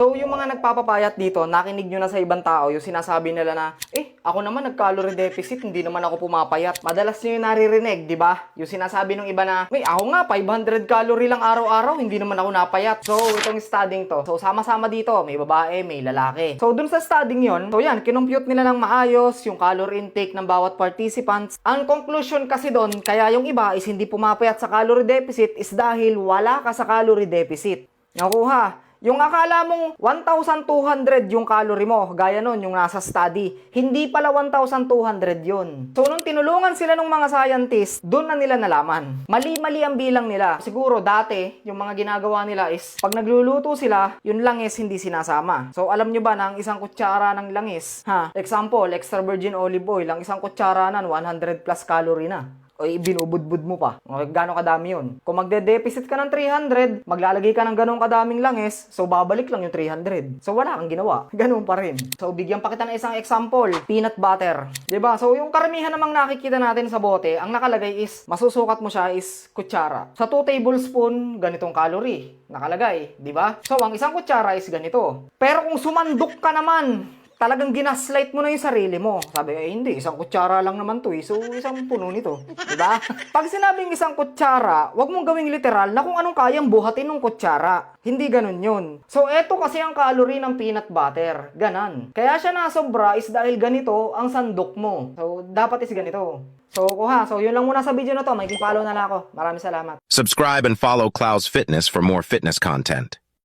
So, yung mga nagpapapayat dito, nakinig nyo na sa ibang tao, yung sinasabi nila na, ako naman nag-calorie deficit, hindi naman ako pumapayat. Madalas nyo yung naririnig, di ba? Yung sinasabi ng iba na, ako nga, 500 calorie lang araw-araw, hindi naman ako napayat. So, itong studying to. So, sama-sama dito, may babae, may lalaki. So, dun sa studying yon, so yan, kinompute nila ng maayos yung calorie intake ng bawat participants. Ang conclusion kasi doon, kaya yung iba is hindi pumapayat sa calorie deficit is dahil wala ka sa calorie deficit. Nakuha? Yung akala mong 1,200 yung calorie mo, gaya nun, yung nasa study, hindi pala 1,200 yun. So, nung tinulungan sila ng mga scientist, doon na nila nalaman. Mali-mali ang bilang nila. Siguro, dati, yung mga ginagawa nila is, pag nagluluto sila, yung langis hindi sinasama. So, alam nyo ba na ang isang kutsara ng langis, example, extra virgin olive oil, ang isang kutsara nan, 100 plus calorie na. O binubudbud mo pa. O, gano'ng kadami yun. Kung magde-deficit ka ng 300, maglalagay ka ng gano'ng kadaming langis, so babalik lang yung 300. So wala kang ginawa. Gano'n pa rin. So bigyan pa kita ng isang example. Peanut butter. 'Di ba? So yung karamihan namang nakikita natin sa bote, ang nakalagay is, masusukat mo siya is kutsara. Sa 2 tablespoon, ganitong calorie. Nakalagay. 'Di ba? So ang isang kutsara is ganito. Pero kung sumandok ka naman, talagang ginaslight mo na yung sarili mo. Sabi, hindi, isang kutsara lang naman to eh. So, isang puno nito. Diba? Pag sinabing isang kutsara, wag mong gawing literal na kung anong kayang buhatin ng kutsara. Hindi ganun yun. So, eto kasi ang calorie ng peanut butter. Ganon. Kaya siya nasobra is dahil ganito ang sandok mo. So, dapat is ganito. So, kuha. So, yun lang muna sa video na to. May follow na lang ako. Maraming salamat. Subscribe and follow Clouds Fitness for more fitness content.